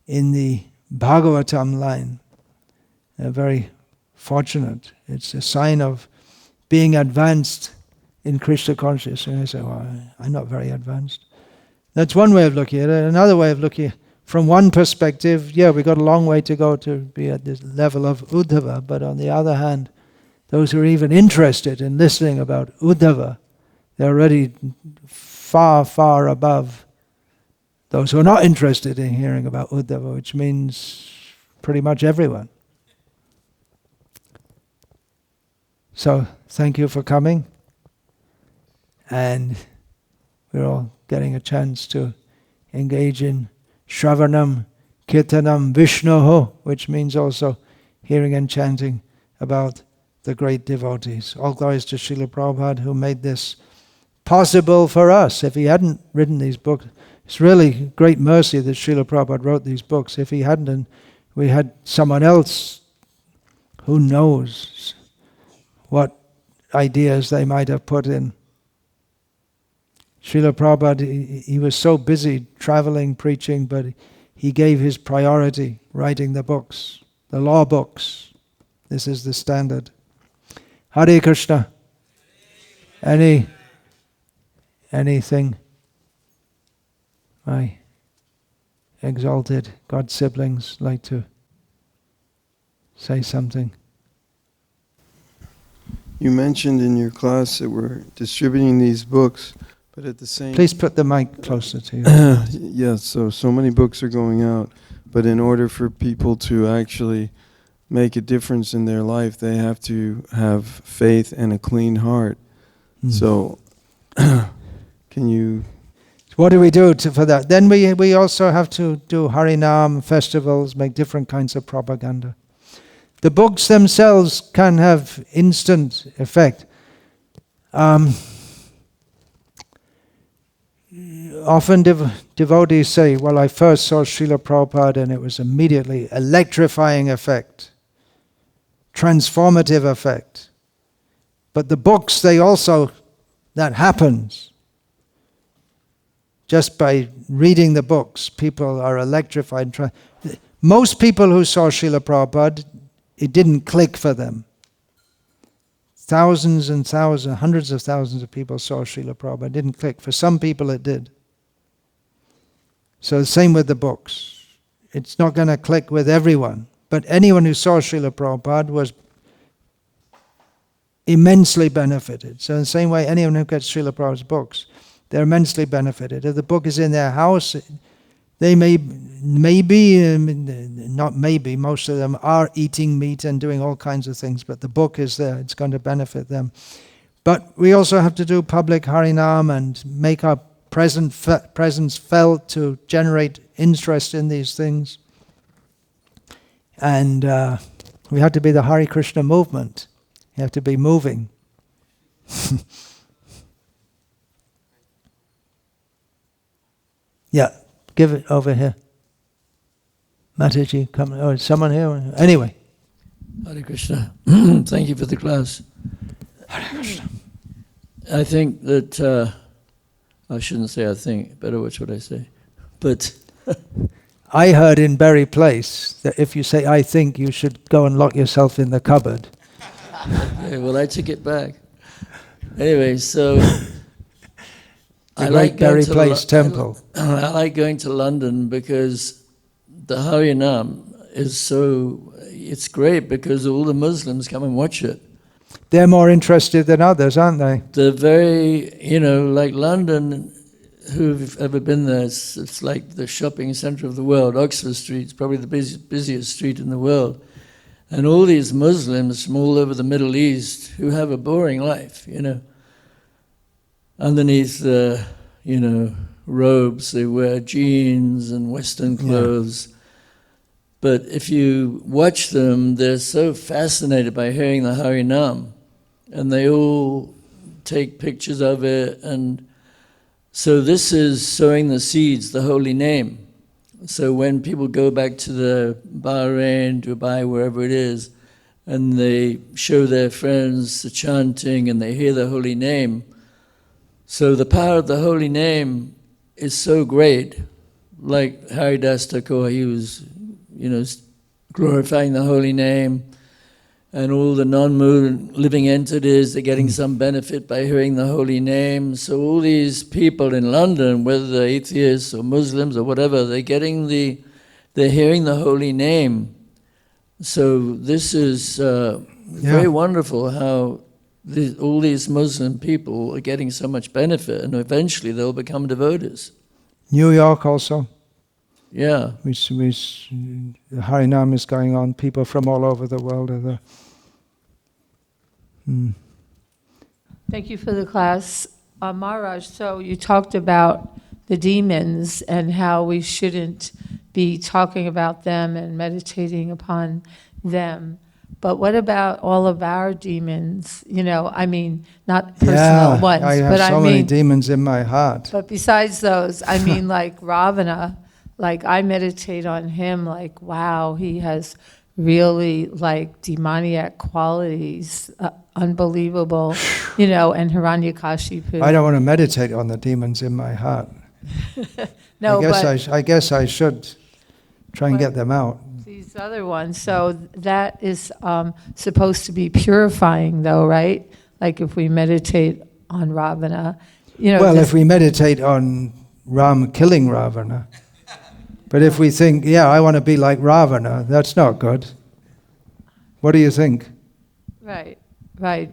in the Bhagavatam line, are very fortunate. It's a sign of being advanced in Krishna consciousness. And I say, well, I'm not very advanced. That's one way of looking at it. Another way of looking at it, from one perspective, yeah, we've got a long way to go to be at this level of Uddhava, but on the other hand, those who are even interested in listening about Uddhava, they're already far, far above those who are not interested in hearing about Uddhava, which means pretty much everyone. So, thank you for coming. And we're all getting a chance to engage in Shravanam, Kirtanam, Vishnoho, which means also hearing and chanting about the great devotees. All glories to Srila Prabhupada, who made this possible for us. If he hadn't written these books, it's really great mercy that Srila Prabhupada wrote these books. If he hadn't, and we had someone else, who knows what ideas they might have put in. Srila Prabhupada, he was so busy traveling, preaching, but he gave his priority writing the books, the law books. This is the standard. Hare Krishna. Anything? My exalted God siblings like to say something? You mentioned in your class that we're distributing these books, but at the same... Please put the mic closer to you. Yes, so many books are going out, but in order for people to actually make a difference in their life, they have to have faith and a clean heart. So, can you... What do we do for that? Then we also have to do Harinam festivals, make different kinds of propaganda. The books themselves can have instant effect. Often devotees say, well, I first saw Srila Prabhupada and it was immediately electrifying effect, transformative effect. But the books, that happens. Just by reading the books, people are electrified. Most people who saw Srila Prabhupada, it didn't click for them. Thousands and thousands, hundreds of thousands of people saw Srila Prabhupada. It didn't click. For some people it did. So the same with the books. It's not going to click with everyone. But anyone who saw Srila Prabhupada was immensely benefited. So in the same way, anyone who gets Srila Prabhupada's books, they're immensely benefited. If the book is in their house, they most of them are eating meat and doing all kinds of things, but the book is there, it's going to benefit them. But we also have to do public Harinam and make our presence felt to generate interest in these things. And we have to be the Hare Krishna movement. You have to be moving. Yeah, give it over here. Mataji, come. Oh, is someone here? Anyway. Hare Krishna. Thank you for the class. Hare Krishna. I think that, I shouldn't say I think, better watch what I say. But I heard in Berry Place that if you say I think, you should go and lock yourself in the cupboard. okay, well, I took it back. Anyway, so The great Berry Place temple. I like going to London because the Harinam is so, it's great because all the Muslims come and watch it. They're more interested than others, aren't they? They're very, like London, who've ever been there, it's like the shopping centre of the world. Oxford Street's probably the busiest street in the world. And all these Muslims from all over the Middle East who have a boring life, Underneath the, robes, they wear jeans and Western clothes. Yeah. But if you watch them, they're so fascinated by hearing the Harinam. And they all take pictures of it. And so this is sowing the seeds, the holy name. So when people go back to the Bahrain, Dubai, wherever it is, and they show their friends the chanting and they hear the holy name, so the power of the holy name is so great. Like Haridas Thakur, he was, glorifying the holy name, and all the non-living entities are getting some benefit by hearing the holy name. So all these people in London, whether they're atheists or Muslims or whatever, they're hearing the holy name. So this is very wonderful how all these Muslim people are getting so much benefit, and eventually they'll become devotees. New York also. Yeah. The Harinam is going on. People from all over the world are there. Thank you for the class. Maharaj, so you talked about the demons and how we shouldn't be talking about them and meditating upon them. But what about all of our demons? Not personal ones. I have so many demons in my heart. But besides those, like Ravana, like I meditate on him, like, wow, he has really like demoniac qualities, unbelievable, and Hiranyakashipu. I don't want to meditate on the demons in my heart. No, I guess I should try and get them out. These other ones, so that is supposed to be purifying though, right? Like if we meditate on Ravana, Well, if we meditate on Ram killing Ravana, but if we think, I want to be like Ravana, that's not good. What do you think? Right,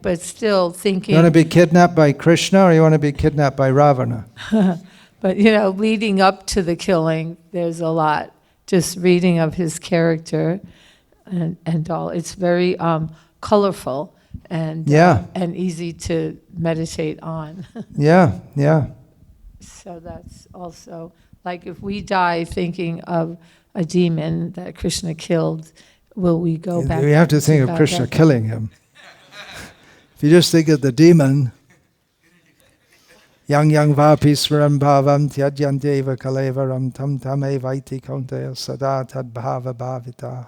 but still thinking... You want to be kidnapped by Krishna or you want to be kidnapped by Ravana? But, leading up to the killing, there's a lot. Just reading of his character and all. It's very colorful and easy to meditate on. Yeah. So that's also... Like if we die thinking of a demon that Krishna killed, will we go back? We have to think of Krishna killing him. If you just think of the demon, yang vapi swaram bhavam tyadyanteva kalevaram tam tame vaiti kaunteya sada tad bhava bhavita.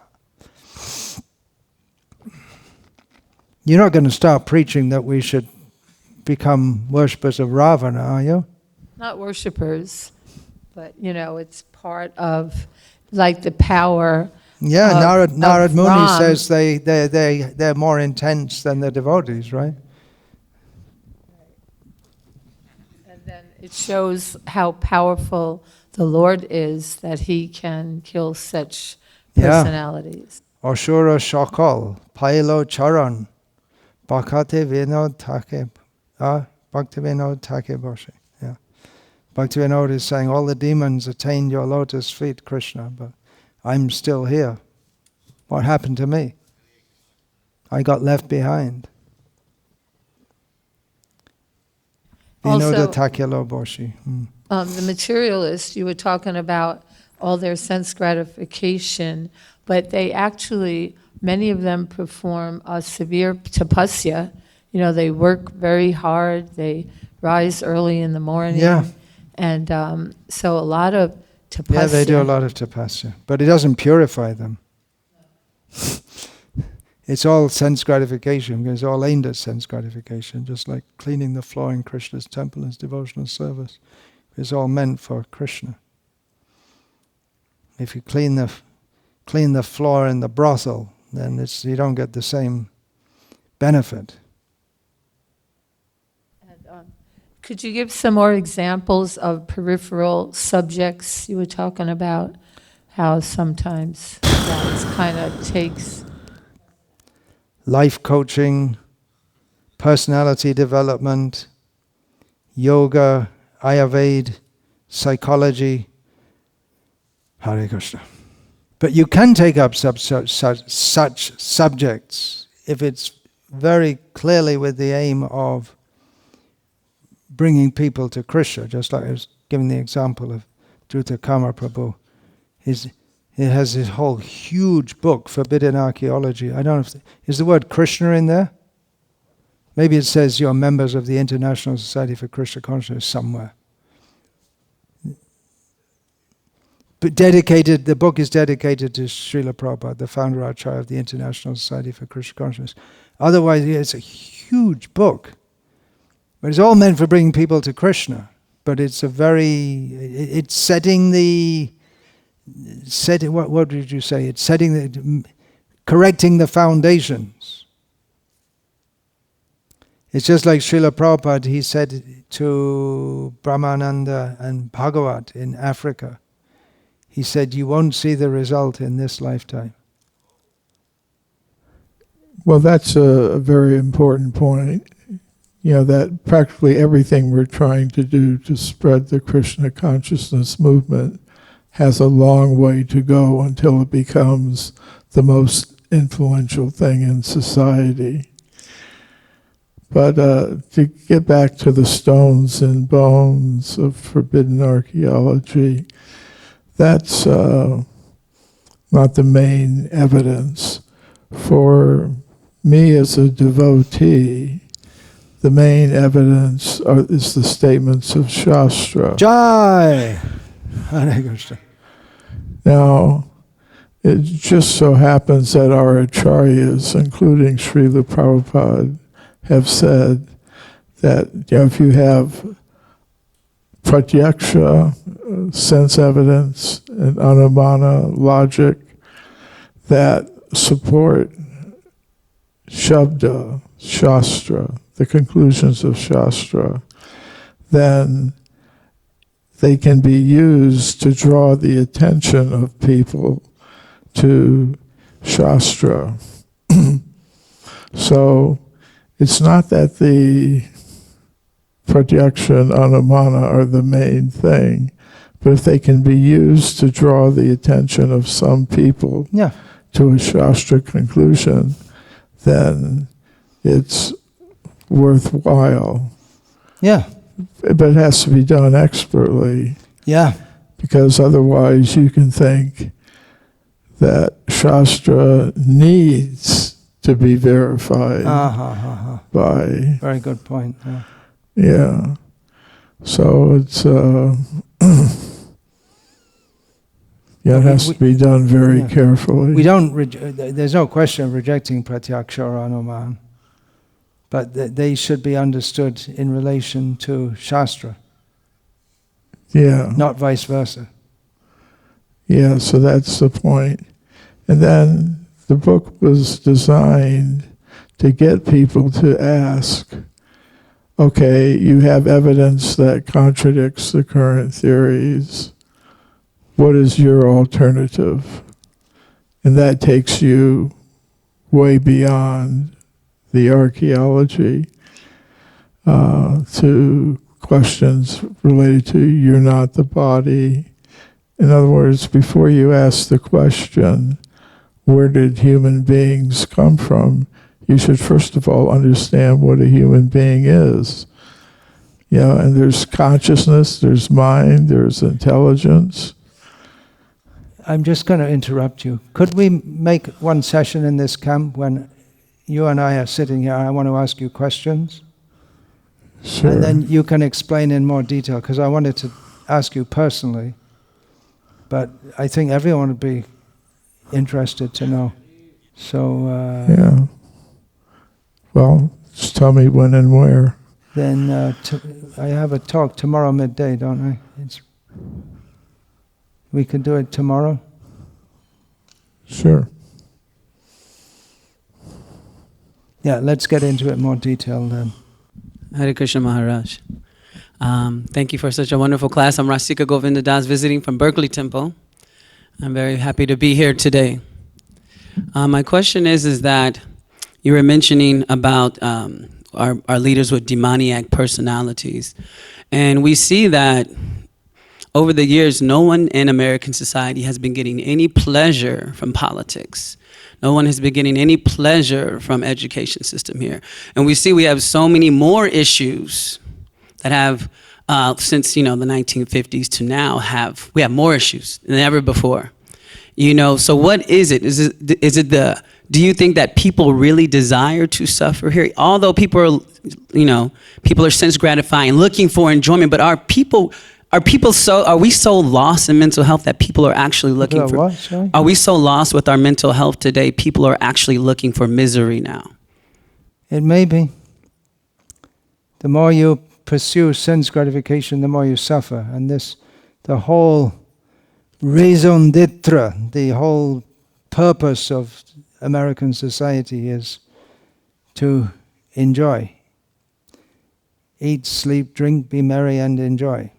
You're not going to start preaching that we should become worshippers of Ravana, are you? Not worshippers. But, it's part of, like, the power. Yeah, Narad Muni Ram. says they're more intense than the devotees, right? And then it shows how powerful the Lord is that he can kill such personalities. Ashura Shakal, Pailo Charan, Bhakti Vinod Take, Bhakti Vinod Take Boshi. Bhaktivinoda is saying all the demons attained your lotus feet, Krishna, but I'm still here. What happened to me? I got left behind. Vinoda Takyalo Boshi. The materialists, you were talking about all their sense gratification, but they actually, many of them perform a severe tapasya. You know, they work very hard, they rise early in the morning. Yeah. And so a lot of tapasya. Yeah, they do a lot of tapasya, but it doesn't purify them. It's all sense gratification, because it's all aimed at sense gratification, just like cleaning the floor in Krishna's temple is devotional service. It's all meant for Krishna. If you clean the floor in the brothel, then you don't get the same benefit. And, could you give some more examples of peripheral subjects? You were talking about how sometimes that kind of takes... Life coaching, personality development, yoga, Ayurveda, psychology, Hare Krishna. But you can take up such subjects if it's very clearly with the aim of bringing people to Krishna, just like I was giving the example of Druta Kama Prabhu. He has this whole huge book, Forbidden Archaeology. I don't know is the word Krishna in there? Maybe it says you're members of the International Society for Krishna Consciousness somewhere. But the book is dedicated to Srila Prabhupada, the founder Acharya of the International Society for Krishna Consciousness. Otherwise, it's a huge book. But it's all meant for bringing people to Krishna. But it's it's setting what did you say? It's correcting the foundations. It's just like Srila Prabhupada, he said to Brahmananda and Bhagavat in Africa, he said, you won't see the result in this lifetime. Well, that's a very important point. You know, that practically everything we're trying to do to spread the Krishna consciousness movement has a long way to go until it becomes the most influential thing in society. But to get back to the stones and bones of forbidden archaeology, that's not the main evidence. For me as a devotee, the main evidence is the statements of Shastra. Jai! Hare Krishna. Now, it just so happens that our acharyas, including Srila Prabhupada, have said that if you have pratyaksha, sense evidence, and anumana, logic, that support shabda, shastra, the conclusions of Shastra, then they can be used to draw the attention of people to Shastra. So it's not that the pratyaksha and anumana are the main thing, but if they can be used to draw the attention of some people to a Shastra conclusion, then it's worthwhile. Yeah. But it has to be done expertly. Yeah. Because otherwise you can think that Shastra needs to be verified by... Very good point. Yeah. So it's... it has to be done very carefully. We don't... there's no question of rejecting pratyaksha or anuman. But they should be understood in relation to Shastra. Yeah. Not vice versa. Yeah, so that's the point. And then the book was designed to get people to ask, okay, you have evidence that contradicts the current theories. What is your alternative? And that takes you way beyond the archaeology to questions related to you're not the body. In other words, before you ask the question, where did human beings come from, you should first of all understand what a human being is. And there's consciousness, there's mind, there's intelligence. I'm just going to interrupt you. Could we make one session in this camp when you and I are sitting here? I want to ask you questions. Sure. And then you can explain in more detail, because I wanted to ask you personally. But I think everyone would be interested to know. So Yeah. Well, just tell me when and where. then I have a talk tomorrow midday, don't I? We could do it tomorrow. Sure. Yeah, let's get into it more detail then. Hare Krishna Maharaj. Thank you for such a wonderful class. I'm Rasika Govinda Das, visiting from Berkeley Temple. I'm very happy to be here today. My question is that you were mentioning about our leaders with demoniac personalities. And we see that over the years, no one in American society has been getting any pleasure from politics. No one has been getting any pleasure from education system here. And we see we have so many more issues that have, since the 1950s to now, we have more issues than ever before. So what is it? Do you think that people really desire to suffer here? Although people are sense gratifying, looking for enjoyment, but are we so lost in mental health that people are actually looking for what? Sorry? Are we so lost with our mental health today, people are actually looking for misery now? It may be. The more you pursue sense gratification, the more you suffer. And the whole raison d'etre, the whole purpose of American society is to enjoy. Eat, sleep, drink, be merry, and enjoy.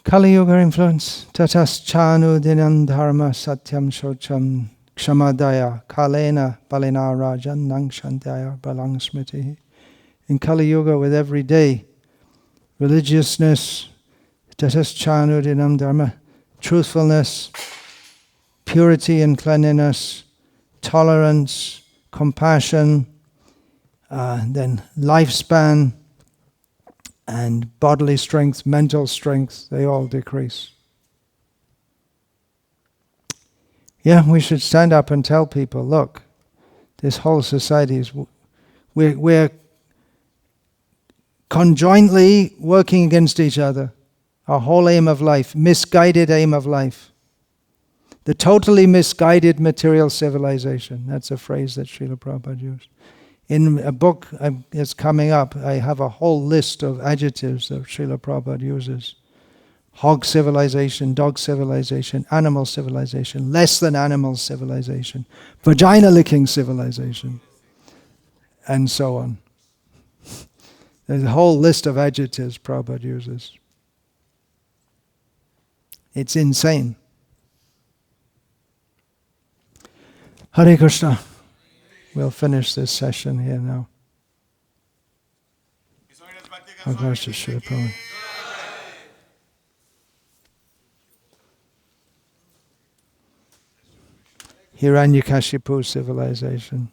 Kali Yuga influence. Tatas chanu dinam dharma satyam shocham kshamadaya kalena balina rajan nang shantaya balang smriti. In Kali Yuga, with every day, religiousness, tatas chanu dinam dharma, truthfulness, purity and cleanliness, tolerance, compassion, then lifespan, and bodily strength, mental strength, they all decrease. Yeah, we should stand up and tell people, look, this whole society is, we're conjointly working against each other. Our whole aim of life, misguided aim of life. The totally misguided material civilization. That's a phrase that Srila Prabhupada used. In a book that's coming up, I have a whole list of adjectives that Srila Prabhupada uses. Hog civilization, dog civilization, animal civilization, less than animal civilization, vagina-licking civilization, and so on. There's a whole list of adjectives Prabhupada uses. It's insane. Hare Krishna. We'll finish this session here now. Hiranyakashipu civilization.